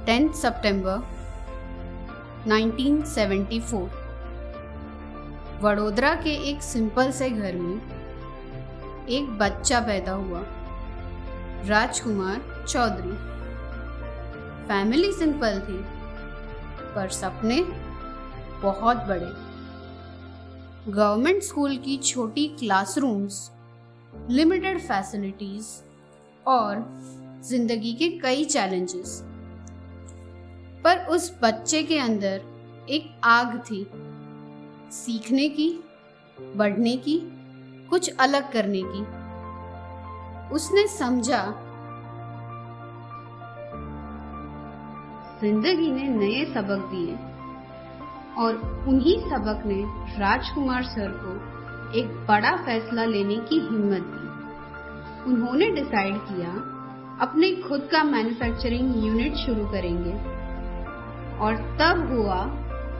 10 सितंबर 1974 वडोदरा के एक सिंपल से घर में एक बच्चा पैदा हुआ, राजकुमार चौधरी। फैमिली सिंपल थी पर सपने बहुत बड़े। गवर्नमेंट स्कूल की छोटी क्लासरूम्स, लिमिटेड फैसिलिटीज और जिंदगी के कई चैलेंजेस, पर उस बच्चे के अंदर एक आग थी, सीखने की, बढ़ने की, कुछ अलग करने की। उसने समझा जिंदगी ने नए सबक दिए और उन्हीं सबक ने राजकुमार सर को एक बड़ा फैसला लेने की हिम्मत दी। उन्होंने डिसाइड किया अपने खुद का मैन्युफैक्चरिंग यूनिट शुरू करेंगे और तब हुआ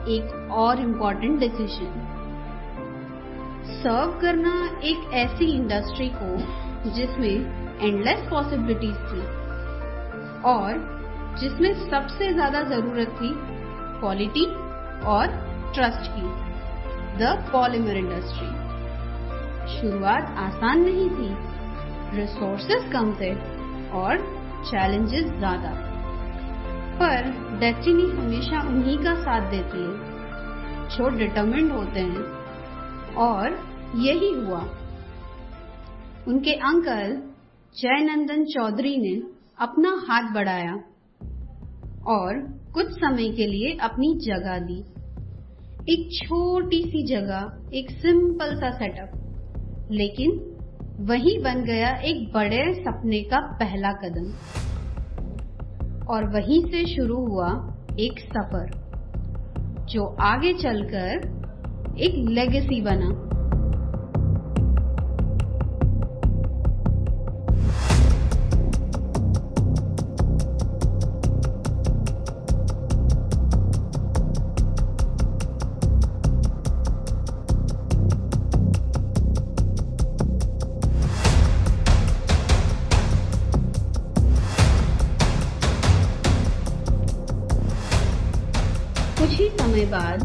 एक और इम्पोर्टेंट डिसीजन। सर्व करना एक ऐसी इंडस्ट्री को जिसमें एंडलेस पॉसिबिलिटीज थी और जिसमें सबसे ज्यादा जरूरत थी क्वालिटी और ट्रस्ट की, द पॉलीमर इंडस्ट्री। शुरुआत आसान नहीं थी, रिसोर्सेज कम थे और चैलेंजेस ज्यादा, पर डेस्टिनी हमेशा उन्हीं का साथ देती है जो डिटरमिन्ड होते हैं, और यही हुआ। उनके अंकल जयनंदन चौधरी ने अपना हाथ बढ़ाया और कुछ समय के लिए अपनी जगह दी। एक छोटी सी जगह, एक सिंपल सा सेटअप, लेकिन वही बन गया एक बड़े सपने का पहला कदम। और वहीं से शुरू हुआ एक सफर जो आगे चलकर एक लेगेसी बना। कुछ ही समय बाद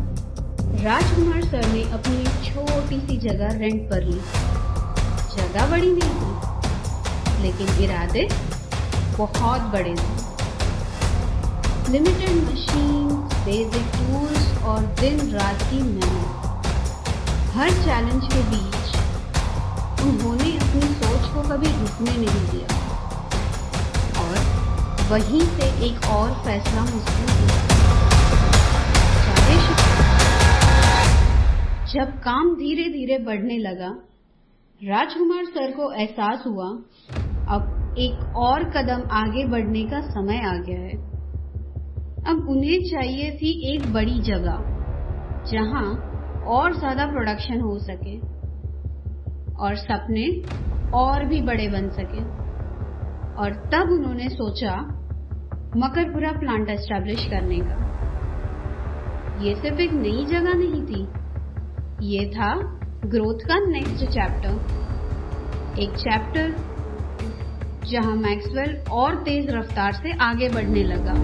राजकुमार सर ने अपनी एक छोटी सी जगह रेंट पर ली। जगह बड़ी नहीं थी, लेकिन इरादे बहुत बड़े थे। लिमिटेड मशीन, बेसिक टूल्स और दिन रात की मेहनत। हर चैलेंज के बीच उन्होंने अपनी सोच को कभी रुकने नहीं दिया और वहीं से एक और फैसला मजबूत हुआ। जब काम धीरे धीरे बढ़ने लगा, राजकुमार सर को एहसास हुआ अब एक और कदम आगे बढ़ने का समय आ गया है। अब उन्हें चाहिए थी एक बड़ी जगह जहां और ज्यादा प्रोडक्शन हो सके और सपने और भी बड़े बन सके। और तब उन्होंने सोचा मकरपुरा प्लांट एस्टैब्लिश करने का। ये सिर्फ एक नई जगह नहीं थी, ये था ग्रोथ का नेक्स्ट चैप्टर। एक चैप्टर जहां मैक्सवेल और तेज रफ्तार से आगे बढ़ने लगा।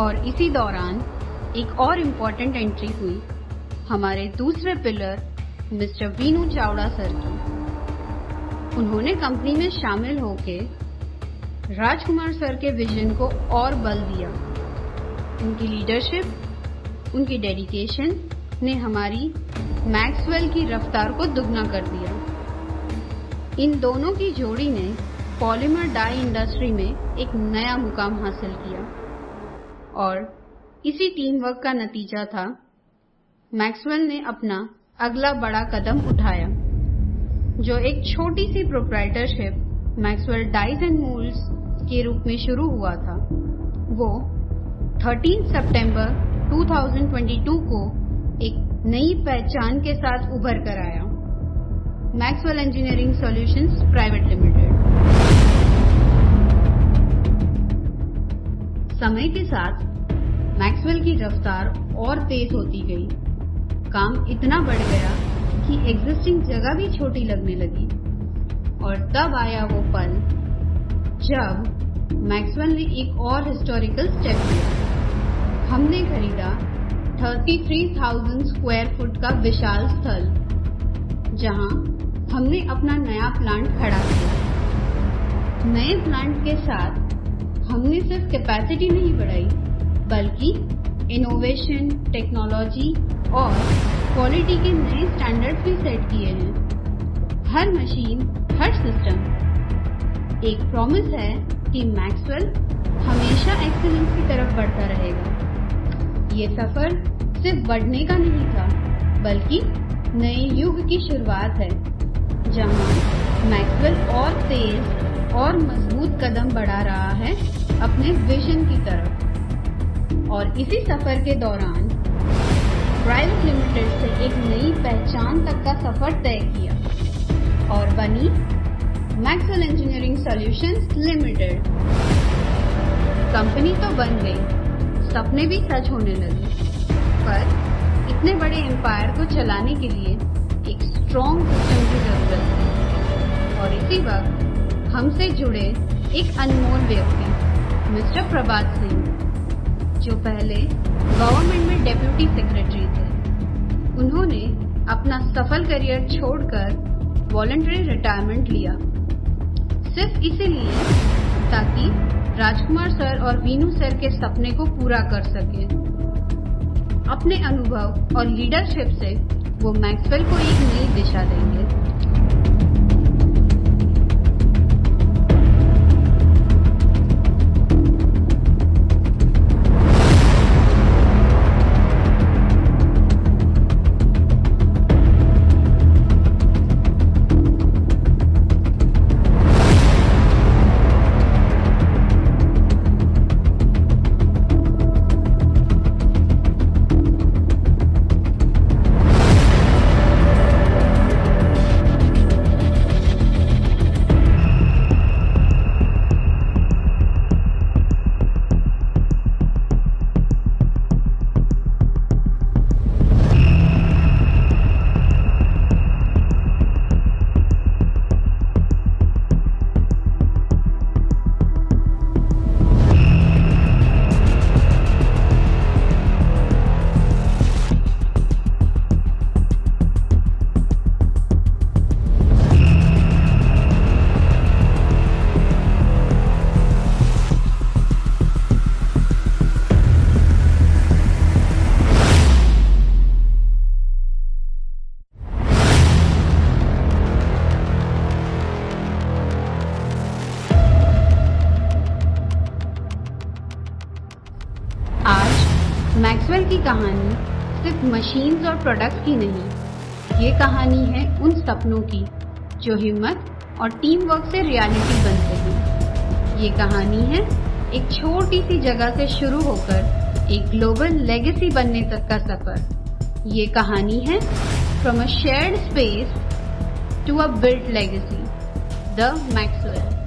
और इसी दौरान एक और इम्पोर्टेंट एंट्री हुई हमारे दूसरे pillar mister Veenu Chavda sir की। उन्होंने कंपनी में शामिल होकर राजकुमार सर के विजन को और बल दिया। उनकी लीडरशिप, उनकी डेडिकेशन ने हमारी मैक्सवेल की रफ्तार को दुगना कर दिया। इन दोनों की जोड़ी ने पॉलीमर डाई इंडस्ट्री में एक नया मुकाम हासिल किया और इसी टीम वर्क का नतीजा था मैक्सवेल ने अपना अगला बड़ा कदम उठाया, जो एक छोटी सी proprietorship Maxwell dies and moulds के रूप में शुरू हुआ था। वो 13 सितंबर 2022 को एक नई पहचान के साथ उभर कर आया, Maxwell engineering solutions private limited. समय के साथ मैक्सवेल की रफ्तार और तेज होती गई। काम इतना बढ़ गया कि एग्जिस्टिंग जगह भी छोटी लगने लगी और तब आया वो पल जब मैक्सवेल ने एक और हिस्टोरिकल स्टेप लिया। हमने खरीदा 33,000 स्क्वायर फुट का विशाल स्थल, जहां हमने अपना नया प्लांट खड़ा किया। नए प्लांट के साथ हमने सिर्फ कैपेसिटी नहीं बढ़ाई, बल्कि इनोवेशन, टेक्नोलॉजी और क्वालिटी के नए स्टैंडर्ड्स भी सेट किए हैं। हर मशीन, हर सिस्टम एक प्रॉमिस है कि मैक्सवेल हमेशा एक्सीलेंस की तरफ बढ़ता रहेगा। ये सफर सिर्फ बढ़ने का नहीं था, बल्कि नए युग की शुरुआत है, जहां मैक्सवेल और तेज और मजबूत कदम बढ़ा रहा है अपने विजन की तरफ। और इसी सफर के दौरान प्राइवेट लिमिटेड से एक नई पहचान तक का सफर तय किया और बनी Maxwell engineering solutions limited. Company तो बन गई, सपने भी सच होने लगे, पर इतने बड़े एम्पायर को चलाने के लिए एक स्ट्रॉन्ग सिस्टम की जरूरत है। और इसी वक्त हमसे जुड़े एक अनमोल व्यक्ति, मिस्टर प्रभात सिंह, जो पहले गवर्नमेंट में डेप्यूटी सेक्रेटरी थे। उन्होंने अपना सफल करियर छोड़कर वॉलंटरी रिटायरमेंट लिया, सिर्फ इसीलिए ताकि राजकुमार सर और वीनू सर के सपने को पूरा कर सके। अपने अनुभव और लीडरशिप से वो मैक्सवेल को एक नई दिशा देंगे। मैक्सवेल की कहानी सिर्फ मशीन्स और प्रोडक्ट्स की नहीं, ये कहानी है उन सपनों की जो हिम्मत और टीम वर्क से रियलिटी बनते हैं। ये कहानी है एक छोटी सी जगह से शुरू होकर एक ग्लोबल लेगेसी बनने तक का सफर। ये कहानी है from a shared space to a built legacy, the Maxwell.